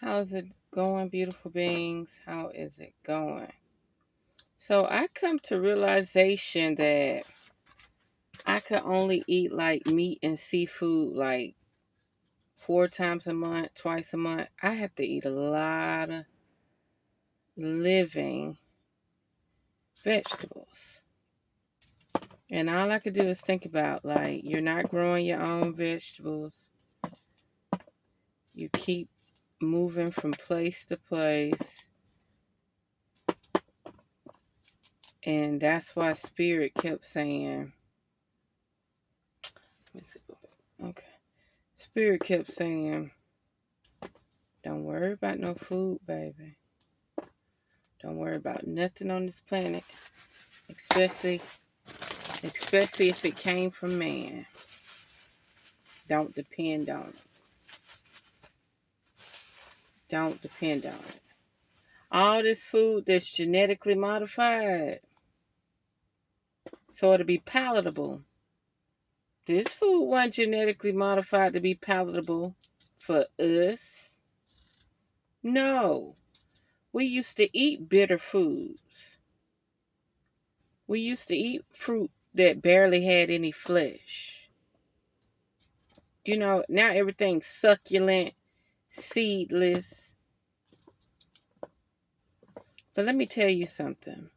How's it going, beautiful beings? How is it going? So I come to realization that I could only eat like meat and seafood like 4 times a month, twice a month. I have to eat a lot of living vegetables. And all I could do is think about like you're not growing your own vegetables. You keep moving from place to place. And that's why Spirit kept saying, let me see, okay. Spirit kept saying, don't worry about no food, baby. Don't worry about nothing on this planet, especially if it came from man. Don't depend on it. Don't depend on it. All this food that's genetically modified, so it'll be palatable. This food wasn't genetically modified to be palatable for us. No. We used to eat bitter foods. We used to eat fruit that barely had any flesh. You know, now everything's succulent, seedless. But let me tell you something.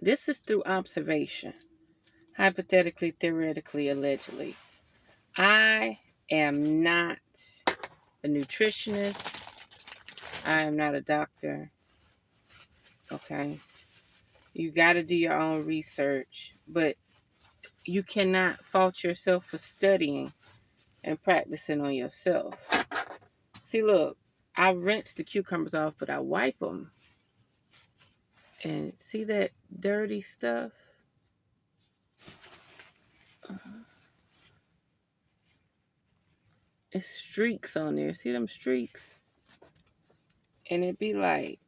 This is through observation, hypothetically, theoretically, allegedly. I am not a nutritionist. I am not a doctor. Okay? You got to do your own research, but you cannot fault yourself for studying and practicing on yourself. See, look, I rinse the cucumbers off, but I wipe them. And see that dirty stuff? It's streaks on there. See them streaks? And it be like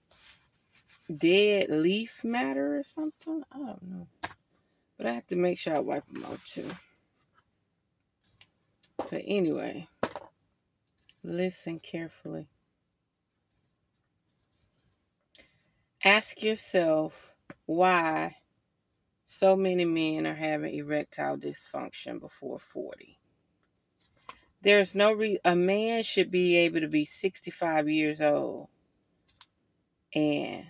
dead leaf matter or something. I don't know. But I have to make sure I wipe them off too. But anyway, listen carefully. Ask yourself why so many men are having erectile dysfunction before 40. There's no a man should be able to be 65 years old and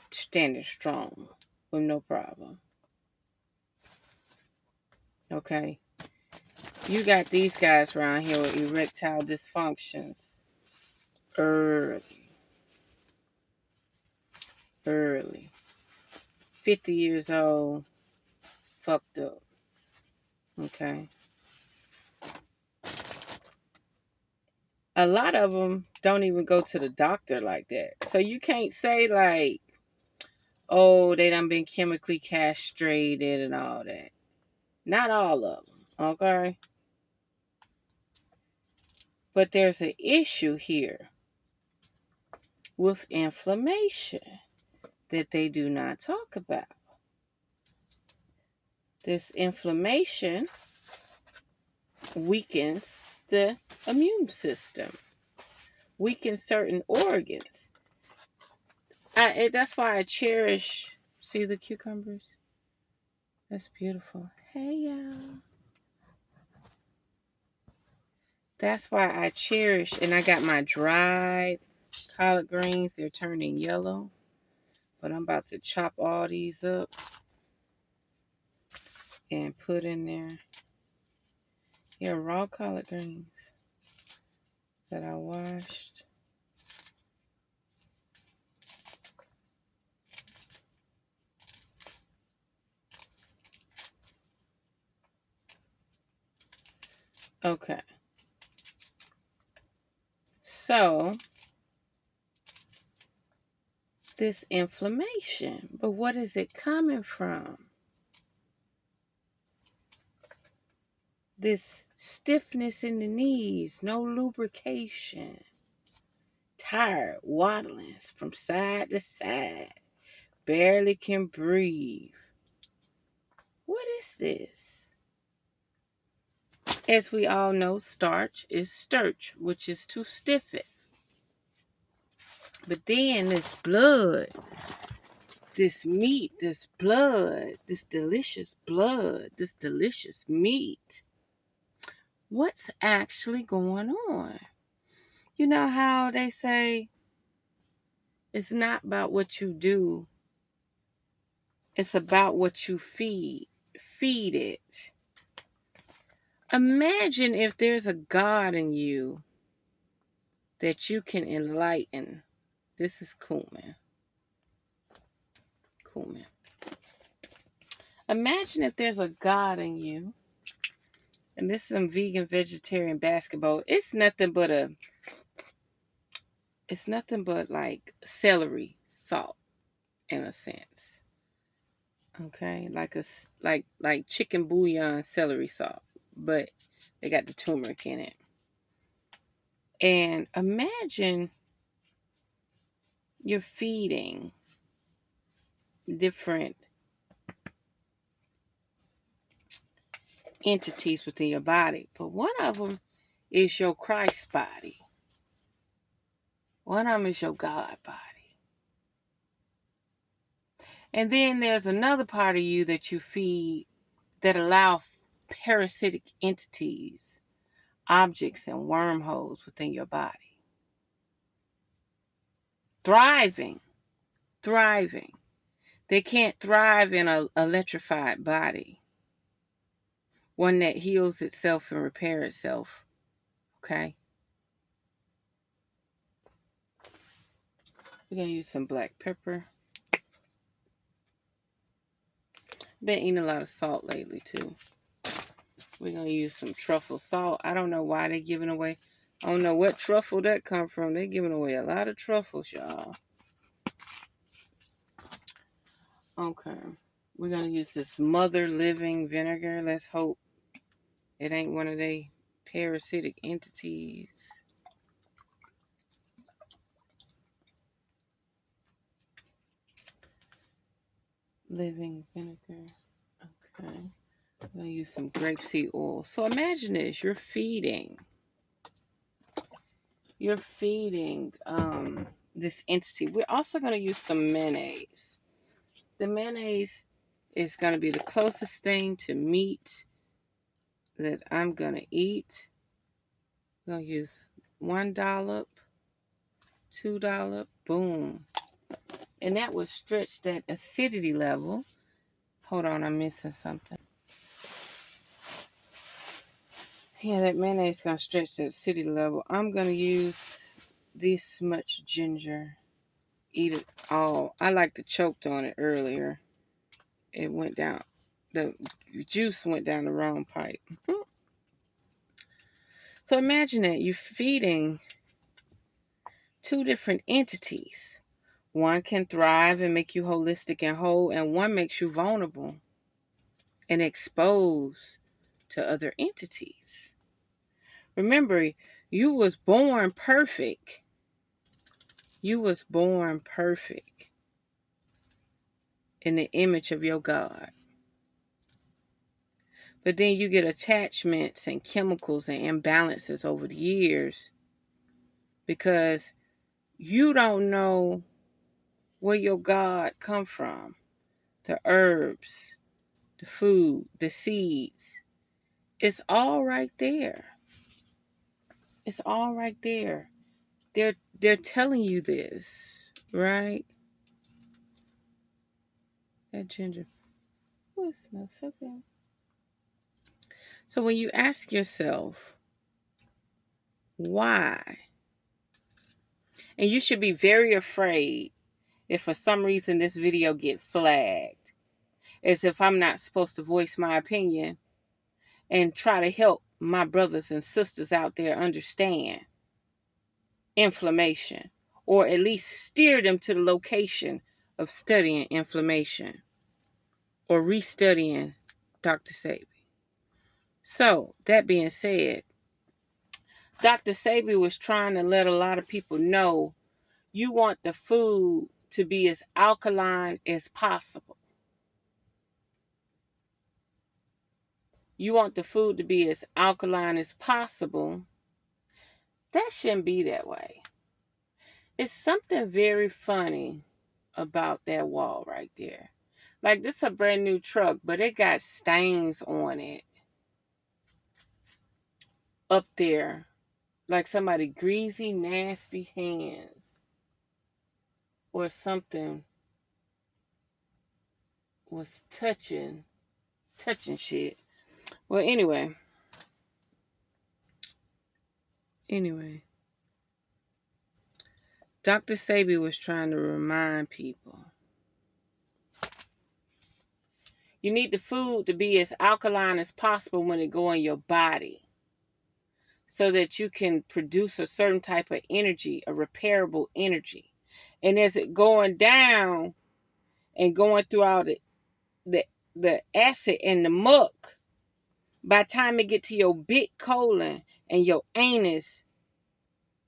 standing strong with no problem. Okay? You got these guys around here with erectile dysfunctions early. 50 years old, fucked up. Okay? A lot of them don't even go to the doctor like that. So you can't say like, oh, they done been chemically castrated and all that. Not all of them, okay? But there's an issue here with inflammation that they do not talk about. This inflammation weakens the immune system, weakens certain organs. That's why I cherish, see the cucumbers? That's beautiful. Hey, y'all. That's why I cherish, and I got my dried collard greens. They're turning yellow, but I'm about to chop all these up and put in there. Yeah, raw collard greens that I washed. Okay. So, this inflammation, but what is it coming from? This stiffness in the knees, no lubrication, tired, waddling from side to side, barely can breathe. What is this? As we all know, starch is starch, which is to stiff it. But then this blood, this meat, this blood, this delicious blood, this delicious meat, what's actually going on? You know how they say it's not about what you do, it's about what you feed. Feed it. Imagine if there's a God in you that you can enlighten. This is cool, man. Cool, man. Imagine if there's a God in you, and this is some vegan, vegetarian basketball. It's nothing but like celery salt in a sense. Okay, like chicken bouillon celery salt, but they got the turmeric in it. And imagine you're feeding different entities within your body, but one of them is your Christ body. One of them is your God body. And then there's another part of you that you feed that allow parasitic entities, objects, and wormholes within your body. Thriving. They can't thrive in an electrified body, one that heals itself and repairs itself. Okay? We're going to use some black pepper. Been eating a lot of salt lately, too. We're going to use some truffle salt. I don't know why they're giving away. I don't know what truffle that come from. They're giving away a lot of truffles, y'all. Okay. We're going to use this Mother Living vinegar. Let's hope it ain't one of the parasitic entities. Living vinegar. Okay. I'm going to use some grapeseed oil. So imagine this. You're feeding this entity. We're also going to use some mayonnaise. The mayonnaise is going to be the closest thing to meat that I'm going to eat. I'm going to use $1, $2, boom. And that will stretch that acidity level. Hold on, I'm missing something. Yeah, that mayonnaise is going to stretch that acidity level. I'm going to use this much ginger. Eat it all. I like to choked on it earlier. It went down. The juice went down the wrong pipe. So imagine that you're feeding two different entities. One can thrive and make you holistic and whole, and one makes you vulnerable and exposed to other entities. Remember, you was born perfect. You was born perfect in the image of your God. But then you get attachments and chemicals and imbalances over the years because you don't know where your God come from. The herbs, the food, the seeds. It's all right there. It's all right there. They're telling you this, right? That ginger. Oh, it smells so good. So when you ask yourself, why? And you should be very afraid if for some reason this video get flagged, as if I'm not supposed to voice my opinion and try to help my brothers and sisters out there understand inflammation, or at least steer them to the location of studying inflammation or restudying Dr. Sebi. So, that being said, Dr. Sebi was trying to let a lot of people know you want the food to be as alkaline as possible. you want the food to be as alkaline as possible. That shouldn't be that way. It's something very funny about that wall right there. Like, this is a brand new truck, but it got stains on it up there. Like somebody greasy, nasty hands or something was touching shit. Well, anyway. Dr. Sebi was trying to remind people. You need the food to be as alkaline as possible when it go in your body, so that you can produce a certain type of energy, a repairable energy. And as it going down and going throughout it, the acid and the muck, by the time it get to your big colon and your anus,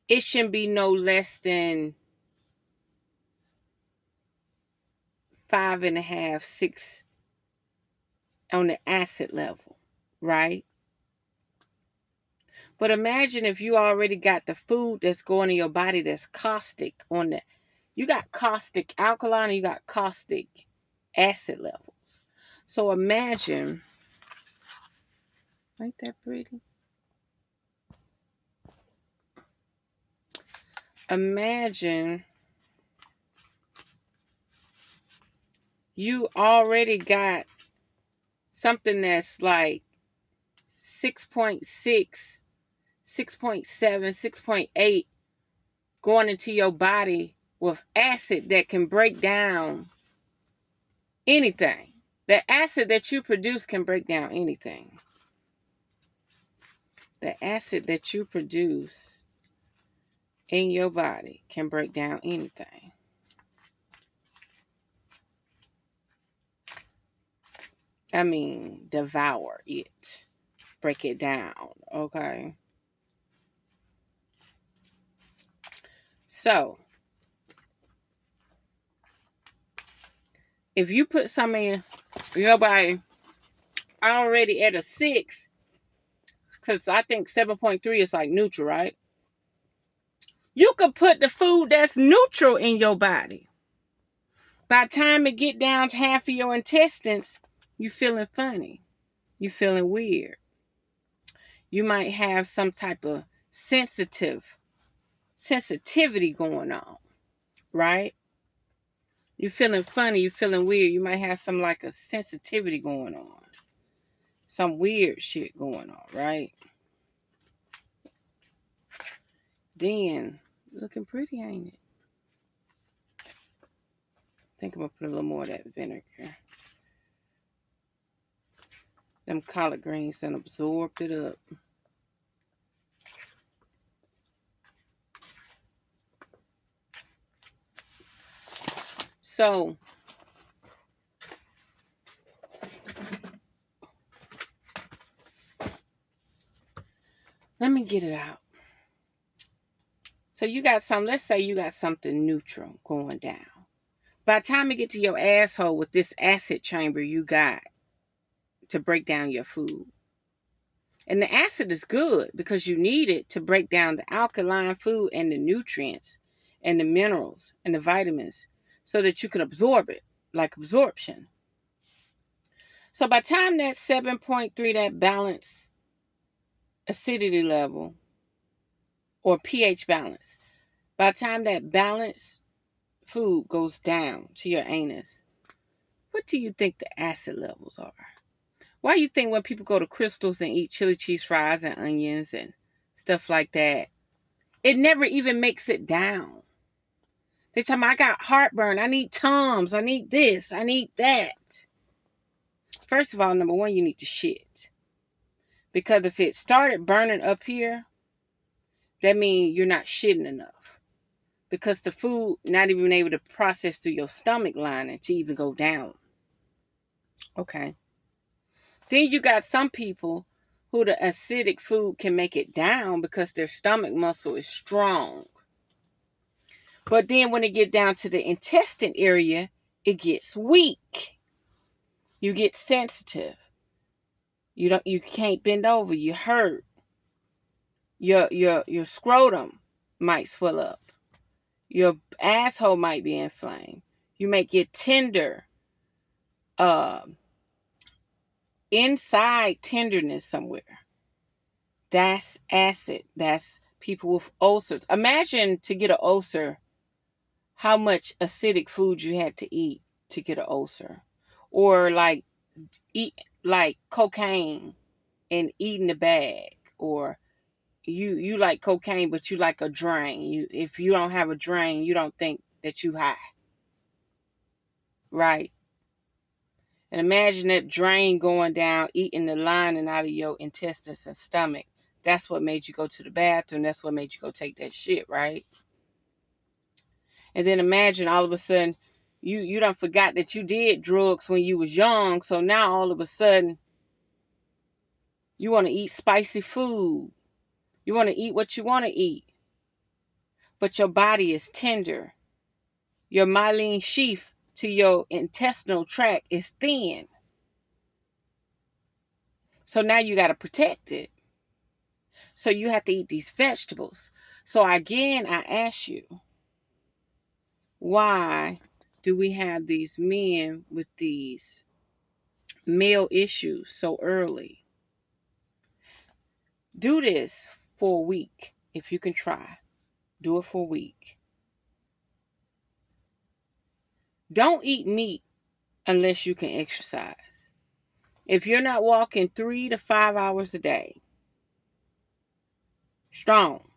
it shouldn't be no less than 5.5, 6 on the acid level, right? But imagine if you already got the food that's going in your body that's caustic on the, you got caustic alkaline and you got caustic acid levels. So imagine, ain't that pretty? Imagine you already got something that's like 6.6, 6.7, 6.8 going into your body with acid that can break down anything. The acid that you produce can break down anything. The acid that you produce in your body can break down anything. I mean, devour it. Break it down, okay? So, if you put something in your body already at a 6, because I think 7.3 is like neutral, right? You could put the food that's neutral in your body. By the time it get down to half of your intestines, you feeling funny. You feeling weird. You might have some type of sensitivity going on, right? You feeling funny, you feeling weird. You might have some like a sensitivity going on. Some weird shit going on, right? Then, looking pretty, ain't it? I think I'm going to put a little more of that vinegar. Them collard greens done absorbed it up. So, let me get it out. So you got some, let's say you got something neutral going down. By the time you get to your asshole with this acid chamber you got to break down your food. And the acid is good because you need it to break down the alkaline food and the nutrients and the minerals and the vitamins so that you can absorb it, like absorption. So by the time that 7.3, that balanced acidity level or pH balance, by the time that balanced food goes down to your anus, what do you think the acid levels are? Why do you think when people go to Crystals and eat chili cheese fries and onions and stuff like that, it never even makes it down? They tell me, I got heartburn, I need Tums, I need this, I need that. First of all, number one, you need to shit. Because if it started burning up here, that means you're not shitting enough. Because the food not even able to process through your stomach lining to even go down. Okay. Then you got some people who the acidic food can make it down because their stomach muscle is strong. But then when it get down to the intestine area, it gets weak. You get sensitive. You can't bend over. You hurt. Your scrotum might swell up. Your asshole might be inflamed. You may get tender, uh, inside tenderness somewhere. That's acid. That's people with ulcers. Imagine to get an ulcer, how much acidic food you had to eat to get an ulcer. Or like eat like cocaine and eating a bag. Or you like cocaine, but you like a drain. If you don't have a drain, you don't think that you high. Right? And imagine that drain going down, eating the lining out of your intestines and stomach. That's what made you go to the bathroom. That's what made you go take that shit, right? And then imagine all of a sudden you done forgot that you did drugs when you was young. So now all of a sudden you want to eat spicy food. You want to eat what you want to eat. But your body is tender. Your myelin sheath to your intestinal tract is thin. So now you got to protect it. So you have to eat these vegetables. So again, I ask you, why do we have these men with these male issues so early? Do this for a week if you can try. Do it for a week. Don't eat meat unless you can exercise. If you're not walking 3 to 5 hours a day, strong,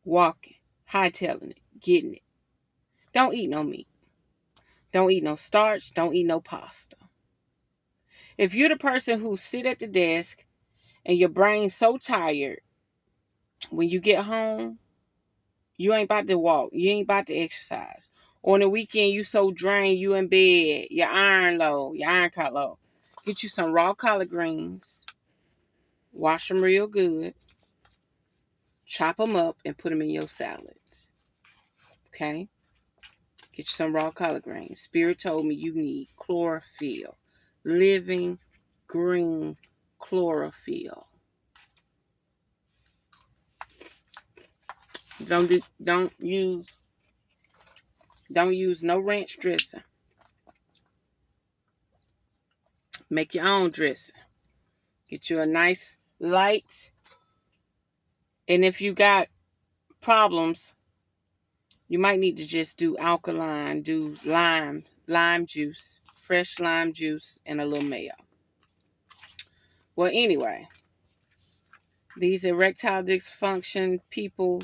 walking, hightailing it, getting it, don't eat no meat. Don't eat no starch. Don't eat no pasta. If you're the person who sit at the desk and your brain's so tired, when you get home, you ain't about to walk. You ain't about to exercise. On the weekend, you so drained, you in bed, your iron count low. Get you some raw collard greens. Wash them real good. Chop them up and put them in your salads. Okay? Get you some raw collard greens. Spirit told me you need chlorophyll. Living green chlorophyll. Don't use no ranch dressing. Make your own dressing. Get you a nice light. And if you got problems, you might need to just do alkaline, do lime juice, fresh lime juice, and a little mayo. Well, anyway, these erectile dysfunction people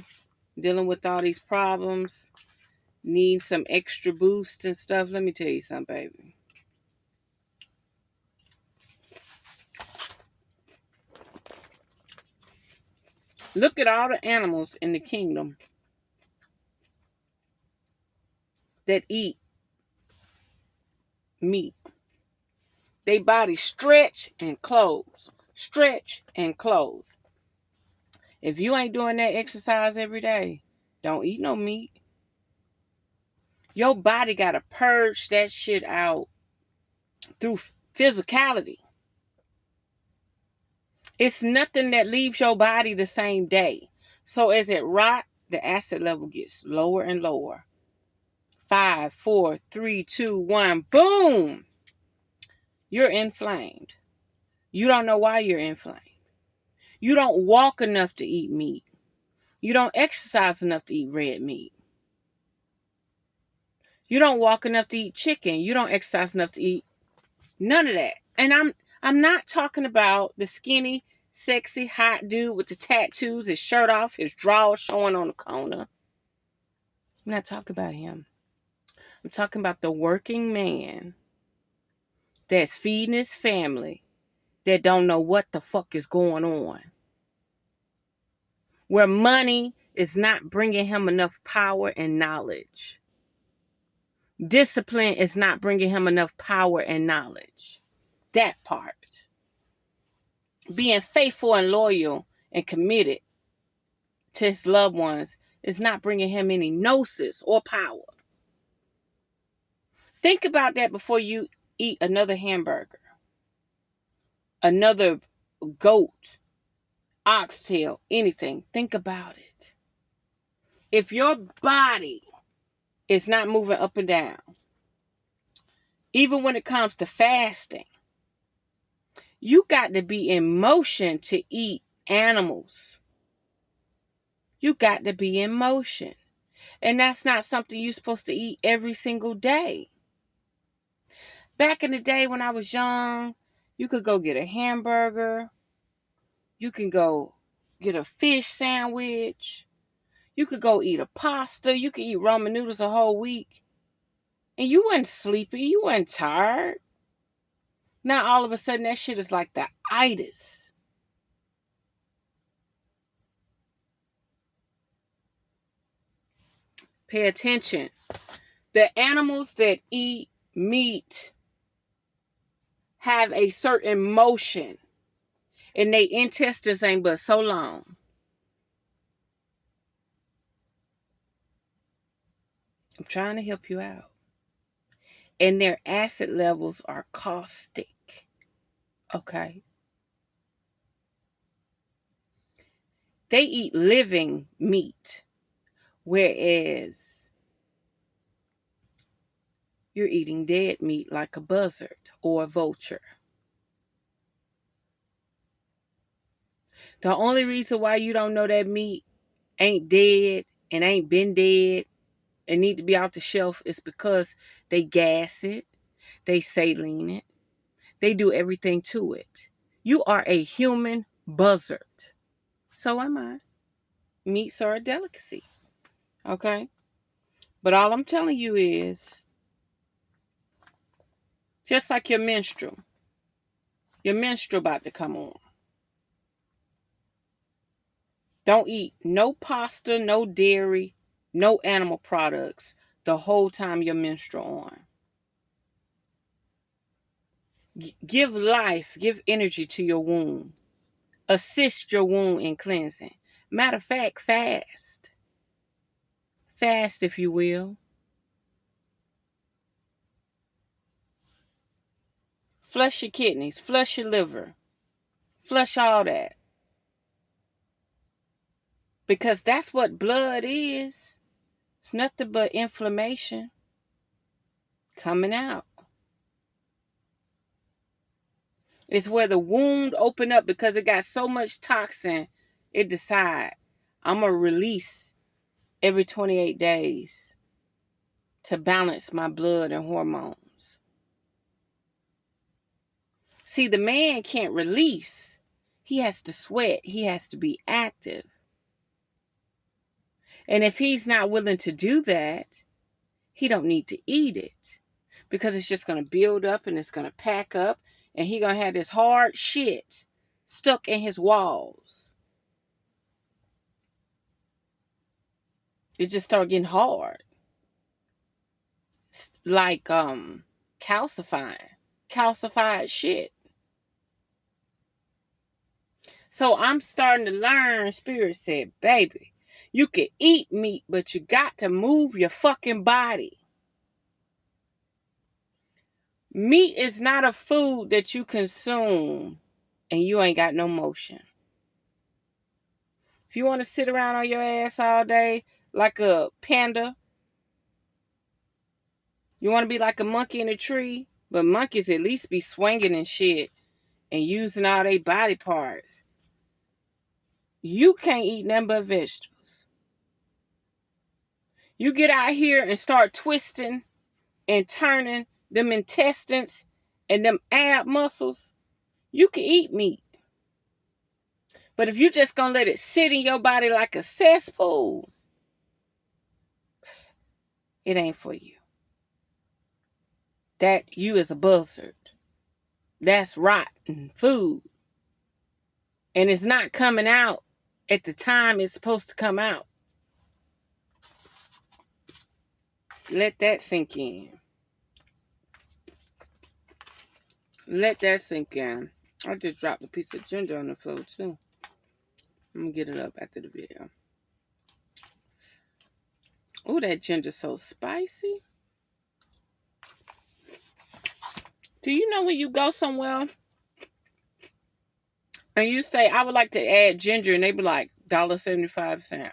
dealing with all these problems need some extra boost and stuff. Let me tell you something, baby. Look at all the animals in the kingdom that eat meat. They body stretch and close. Stretch and close. If you ain't doing that exercise every day, don't eat no meat. Your body got to purge that shit out through physicality. It's nothing that leaves your body the same day. So as it rot, the acid level gets lower and lower. 5, 4, 3, 2, 1, boom! You're inflamed. You don't know why you're inflamed. You don't walk enough to eat meat. You don't exercise enough to eat red meat. You don't walk enough to eat chicken. You don't exercise enough to eat none of that. And I'm not talking about the skinny, sexy, hot dude with the tattoos, his shirt off, his drawers showing on the corner. I'm not talking about him. I'm talking about the working man that's feeding his family that don't know what the fuck is going on. Where money is not bringing him enough power and knowledge. Discipline is not bringing him enough power and knowledge. That part. Being faithful and loyal and committed to his loved ones is not bringing him any gnosis or power. Think about that before you eat another hamburger, another goat, oxtail, anything. Think about it. If your body is not moving up and down, even when it comes to fasting, you got to be in motion to eat animals. You got to be in motion. And that's not something you're supposed to eat every single day. Back in the day when I was young, you could go get a hamburger. You can go get a fish sandwich. You could go eat a pasta. You could eat ramen noodles a whole week. And you wasn't sleepy. You wasn't tired. Now all of a sudden that shit is like the itis. Pay attention. The animals that eat meat have a certain motion. And their intestines ain't but so long. I'm trying to help you out. And their acid levels are caustic. Okay? They eat living meat. Whereas you're eating dead meat like a buzzard or a vulture. The only reason why you don't know that meat ain't dead and ain't been dead and need to be off the shelf is because they gas it, they saline it, they do everything to it. You are a human buzzard. So am I. Meats are a delicacy. Okay? But all I'm telling you is, just like your menstrual about to come on. Don't eat no pasta, no dairy, no animal products the whole time your menstrual on. Give life, give energy to your womb. Assist your womb in cleansing. Matter of fact, fast. Fast, if you will. Flush your kidneys, flush your liver, flush all that. Because that's what blood is. It's nothing but inflammation coming out. It's where the wound opened up because it got so much toxin, it decide, I'm going to release every 28 days to balance my blood and hormones. See, the man can't release. He has to sweat. He has to be active. And if he's not willing to do that, he don't need to eat it. Because it's just going to build up and it's going to pack up. And he going to have this hard shit stuck in his walls. It just start getting hard. It's like calcified shit. So I'm starting to learn. Spirit said, baby, you can eat meat, but you got to move your fucking body. Meat is not a food that you consume and you ain't got no motion. If you want to sit around on your ass all day like a panda, you want to be like a monkey in a tree, but monkeys at least be swinging and shit and using all their body parts. You can't eat nothing but vegetables. You get out here and start twisting and turning them intestines and them ab muscles, you can eat meat. But if you just gonna let it sit in your body like a cesspool, it ain't for you. That you is a buzzard. That's rotten food. And it's not coming out at the time it's supposed to come out. Let that sink in. Let that sink in. I just dropped a piece of ginger on the floor too. I'm gonna get it up after the video. Oh, that ginger's so spicy. Do you know when you go somewhere and you say, I would like to add ginger, and they be like, $1.75.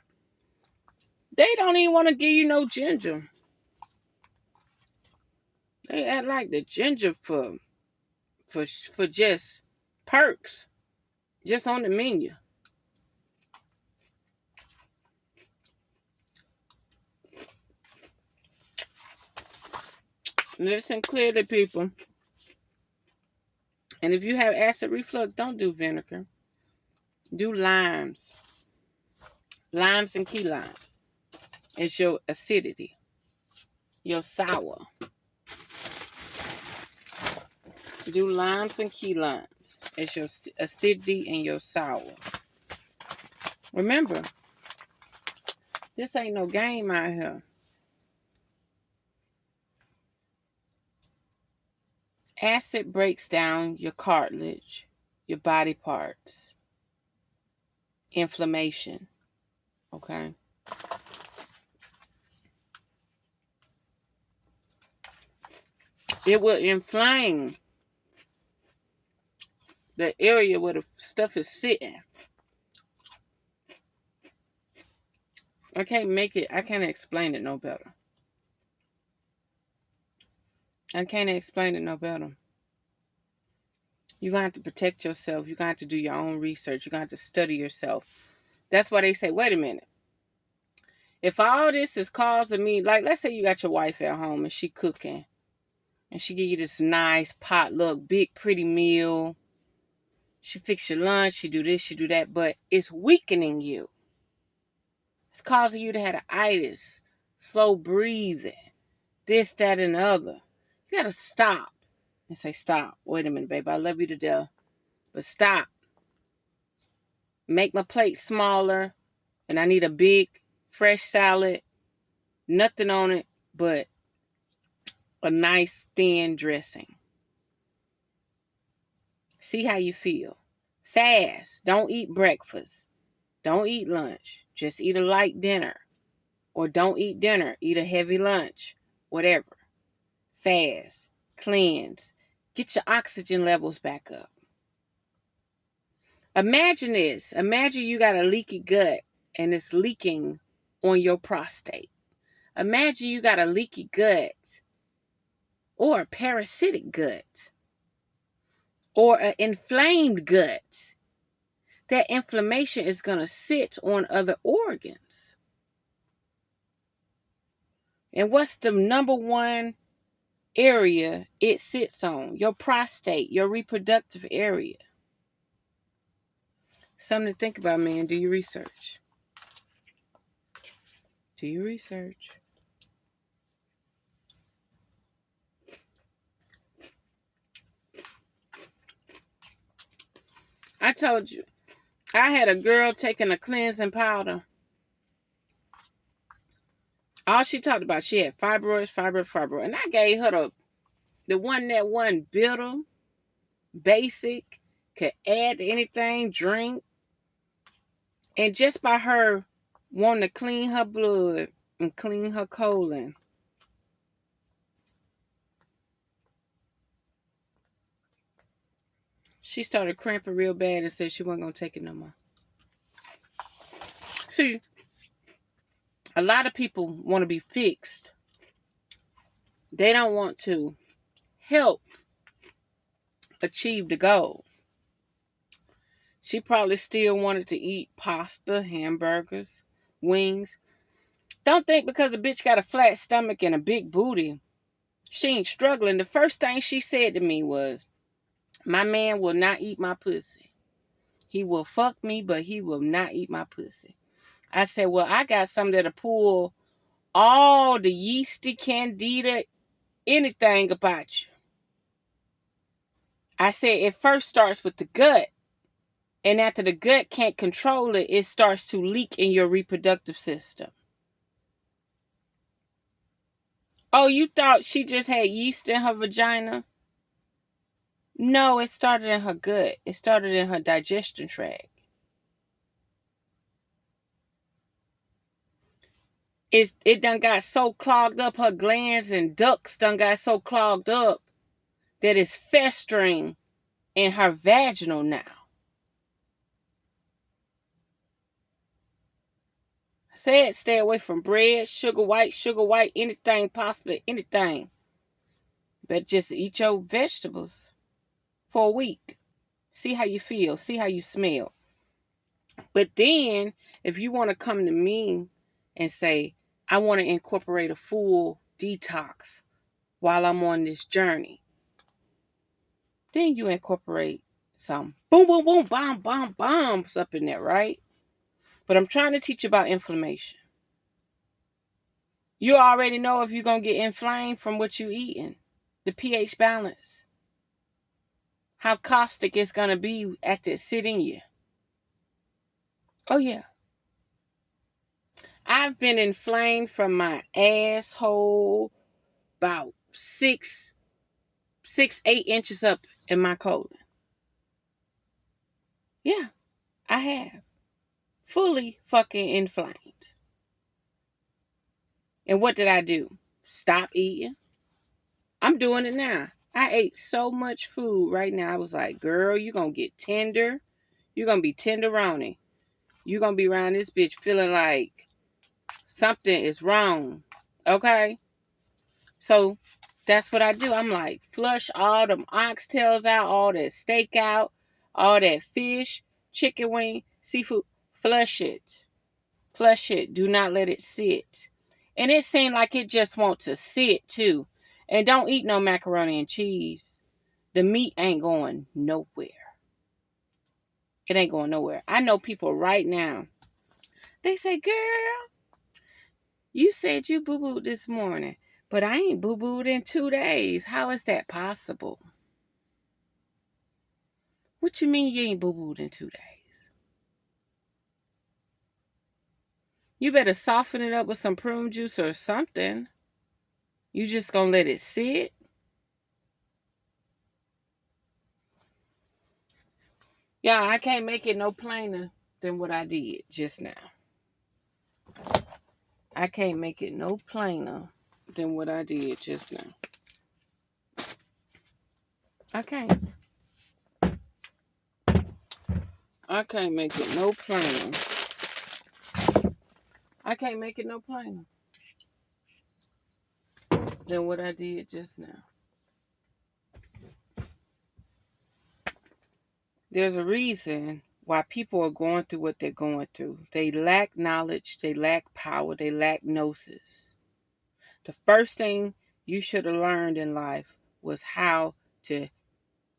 They don't even want to give you no ginger. They add like the ginger for just perks, just on the menu. Listen clearly, people. And if you have acid reflux, don't do vinegar. Do limes. Limes and key limes. It's your acidity. Your sour. Do limes and key limes. It's your acidity and your sour. Remember, this ain't no game out here. Acid breaks down your cartilage, your body parts, inflammation. Okay? It will inflame the area where the stuff is sitting. I can't explain it no better. I can't explain it no better. You're going to have to protect yourself. You're going to have to do your own research. You're going to have to study yourself. That's why they say, wait a minute. If all this is causing me, like, let's say you got your wife at home and she cooking. And she give you this nice potluck, big, pretty meal. She fix your lunch. She do this, she do that. But it's weakening you. It's causing you to have itis, slow breathing, this, that, and the other. You got to stop and say, stop. Wait a minute, babe. I love you to death. But stop. Make my plate smaller. And I need a big, fresh salad. Nothing on it but a nice, thin dressing. See how you feel. Fast. Don't eat breakfast. Don't eat lunch. Just eat a light dinner. Or don't eat dinner. Eat a heavy lunch. Whatever. Fast. Cleanse. Get your oxygen levels back up. Imagine this. Imagine you got a leaky gut and it's leaking on your prostate. Imagine you got a leaky gut or a parasitic gut or an inflamed gut. That inflammation is going to sit on other organs. And what's the number one area it sits on? Your prostate, your reproductive area. Something to think about, man. Do your research. Do your research. I told you, I had a girl taking a cleansing powder. All she talked about, she had fibroids. And I gave her the one that wasn't bitter, basic, could add to anything, drink. And just by her wanting to clean her blood and clean her colon, she started cramping real bad and said she wasn't going to take it no more. See, a lot of people want to be fixed. They don't want to help achieve the goal. She probably still wanted to eat pasta, hamburgers, wings. Don't think because a bitch got a flat stomach and a big booty, she ain't struggling. The first thing she said to me was, my man will not eat my pussy. He will fuck me, but he will not eat my pussy. I said, well, I got something that'll pull all the yeasty, candida, anything about you. I said, it first starts with the gut. And after the gut can't control it, it starts to leak in your reproductive system. Oh, you thought she just had yeast in her vagina? No, it started in her gut. It started in her digestion tract. It done got so clogged up, her glands and ducts done got so clogged up that it's festering in her vaginal now. said stay away from bread, sugar white, anything possible, anything. But just eat your vegetables for a week. See how you feel. See how you smell. But then, if you want to come to me and say, I want to incorporate a full detox while I'm on this journey, then you incorporate some boom, boom, boom, bombs up in there, right? But I'm trying to teach you about inflammation. You already know if you're going to get inflamed from what you're eating. The pH balance. How caustic it's going to be after it sit in you. Oh, yeah. I've been inflamed from my asshole about 8 inches up in my colon. Yeah, I have. Fully fucking inflamed. And what did I do? Stop eating. I'm doing it now. I ate so much food right now. I was like, girl, you're going to get tender. You're going to be tenderoni. You're going to be around this bitch feeling like something is wrong. Okay? So that's what I do. I'm like, flush all them oxtails out, all that steak out, all that fish, chicken wing, seafood. Flush it. Flush it. Do not let it sit. And it seemed like it just wants to sit too. And don't eat no macaroni and cheese. The meat ain't going nowhere. It ain't going nowhere. I know people right now. They say, girl, you said you boo-booed this morning, but I ain't boo-booed in 2 days. How is that possible? What you mean you ain't boo-booed in 2 days? You better soften it up with some prune juice or something. You just gonna let it sit? Yeah, I can't make it no plainer than what I did just now. I can't make it no plainer than what I did just now. I can't. I can't make it no plainer. I can't make it no plainer than what I did just now. There's a reason why people are going through what they're going through. They lack knowledge, they lack power, they lack gnosis. The first thing you should have learned in life was how to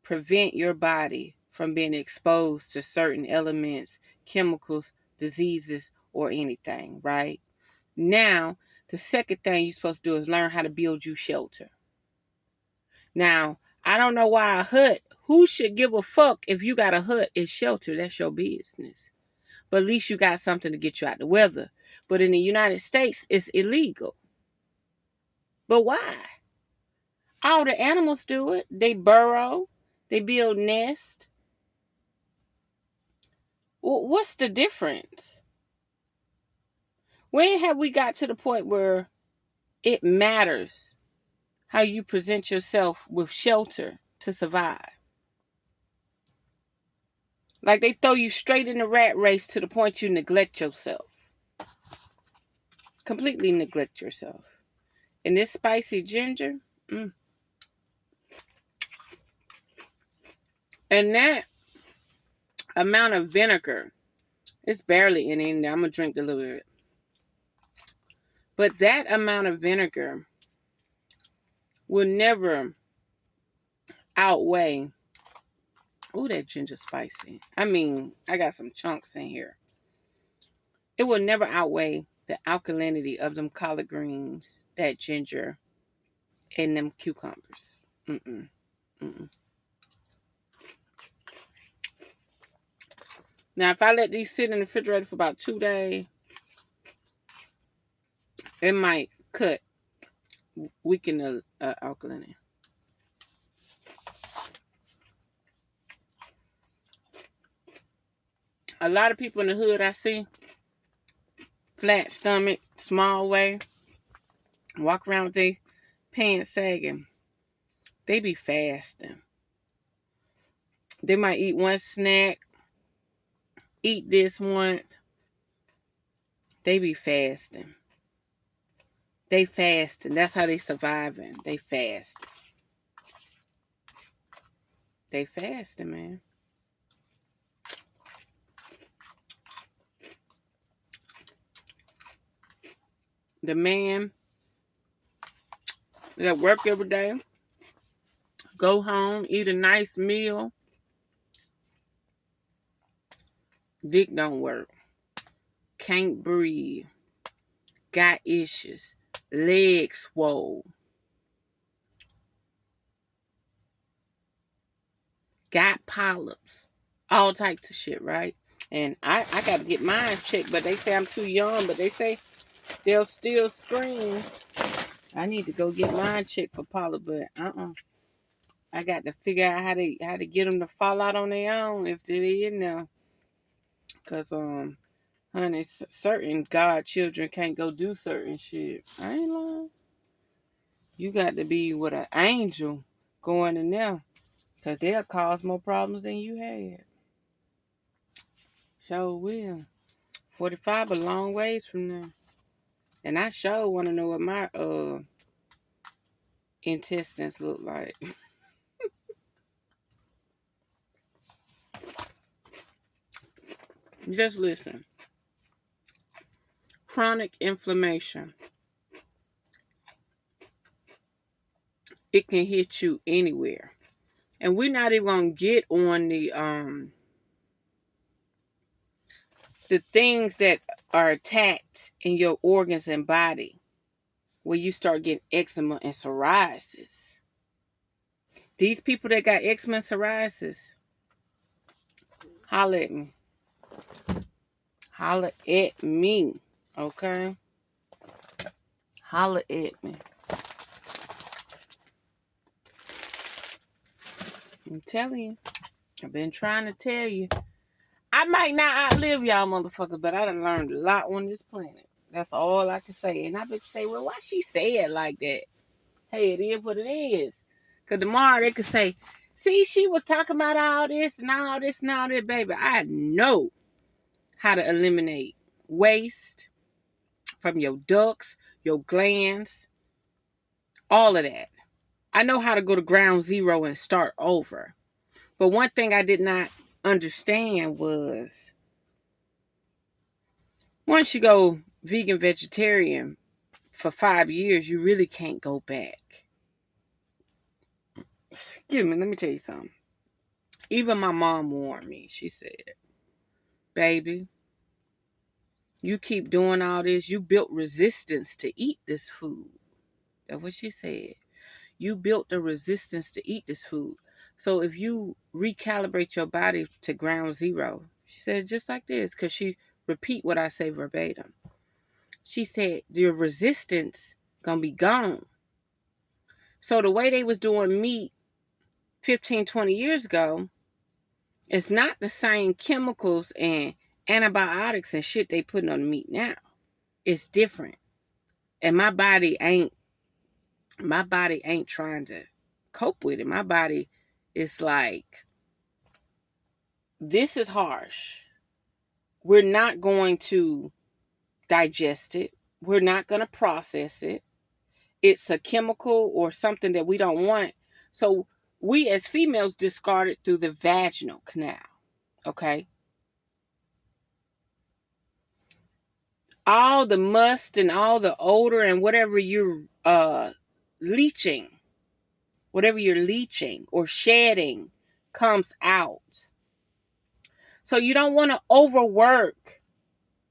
prevent your body from being exposed to certain elements, chemicals, diseases, or anything, right? Now, the second thing you're supposed to do is learn how to build you shelter. Now, I don't know why a hut, who should give a fuck if you got a hut is shelter? That's your business. But at least you got something to get you out the weather. But in the United States, it's illegal. But why? All the animals do it. They burrow. They build nests. What's the difference? When have we got to the point where it matters how you present yourself with shelter to survive? Like they throw you straight in the rat race to the point you neglect yourself. Completely neglect yourself. And this spicy ginger, and that amount of vinegar, it's barely in there. I'm going to drink a little bit. But that amount of vinegar will never outweigh. Oh, that ginger spicy. I mean, I got some chunks in here. It will never outweigh the alkalinity of them collard greens, that ginger, and them cucumbers. Now, if I let these sit in the refrigerator for about 2 days, it might weaken the alkalinity. A lot of people in the hood I see, flat stomach, small way, walk around with their pants sagging. They be fasting. They might eat one snack, eat this once, They be fasting. They fasting. That's how they surviving. They fast. They fasting, man. The man that work every day, go home, eat a nice meal, dick don't work, can't breathe, got issues, legs swole, got polyps, all types of shit, right? And I got to get mine checked, but they say I'm too young, but they say they'll still scream. I need to go get mine checked for polyp, but I got to figure out how to get them to fall out on their own if they're in there. Cause honey, certain God children can't go do certain shit. I ain't lying. You got to be with an angel going in there, cause they'll cause more problems than you had. Sure will. 45 a long ways from now, and I sure want to know what my intestines look like. Just listen. Chronic inflammation. It can hit you anywhere. And we're not even gonna get on the things that are attacked in your organs and body where you start getting eczema and psoriasis. These people that got eczema and psoriasis, holla at me. Holla at me. Okay? Holla at me. I'm telling you. I've been trying to tell you. I might not outlive y'all motherfuckers, but I done learned a lot on this planet. That's all I can say. And I bet you say, well, why she say it like that? Hey, it is what it is. Because tomorrow they could say, see, she was talking about all this and all this and all that, baby. I know how to eliminate waste from your ducts, your glands, all of that. I know how to go to ground zero and start over. But one thing I did not understand was once you go vegan, vegetarian for 5 years, you really can't go back. Excuse me, let me tell you something. Even my mom warned me. She said, baby, you keep doing all this. You built resistance to eat this food. That's what she said. You built the resistance to eat this food. So if you recalibrate your body to ground zero, she said just like this, because she repeat what I say verbatim. She said, your resistance gonna be gone. So the way they was doing meat 15, 20 years ago, it's not the same chemicals and antibiotics and shit they putting on the meat now. It's different. And my body ain't trying to cope with it. My body is like, this is harsh. We're not going to digest it. We're not going to process it. It's a chemical or something that we don't want. So we as females discard it through the vaginal canal. Okay? All the must and all the odor and whatever you're leaching or shedding comes out. So you don't want to overwork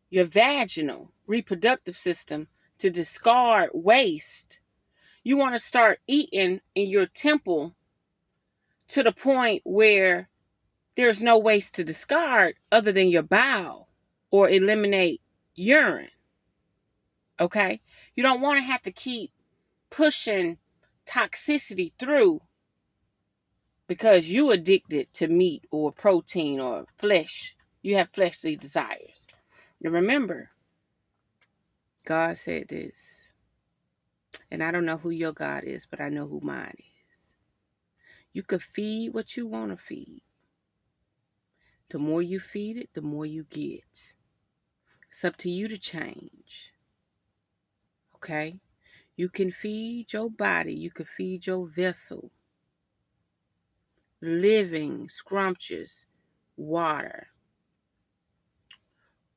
your vaginal reproductive system to discard waste. You want to start eating in your temple to the point where there's no waste to discard other than your bowel or eliminate urine. Okay? You don't want to have to keep pushing toxicity through because you addicted to meat or protein or flesh. You have fleshly desires. And remember, God said this. And I don't know who your God is, but I know who mine is. You could feed what you want to feed. The more you feed it, the more you get. It's up to you to change. Okay? You can feed your body, you can feed your vessel living, scrumptious water.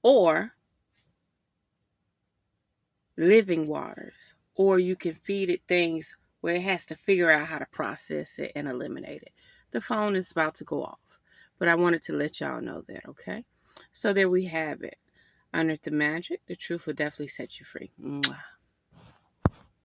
Or living waters. Or you can feed it things where it has to figure out how to process it and eliminate it. The phone is about to go off, but I wanted to let y'all know that, okay? So there we have it. Unearth the magic. The truth will definitely set you free. Mwah.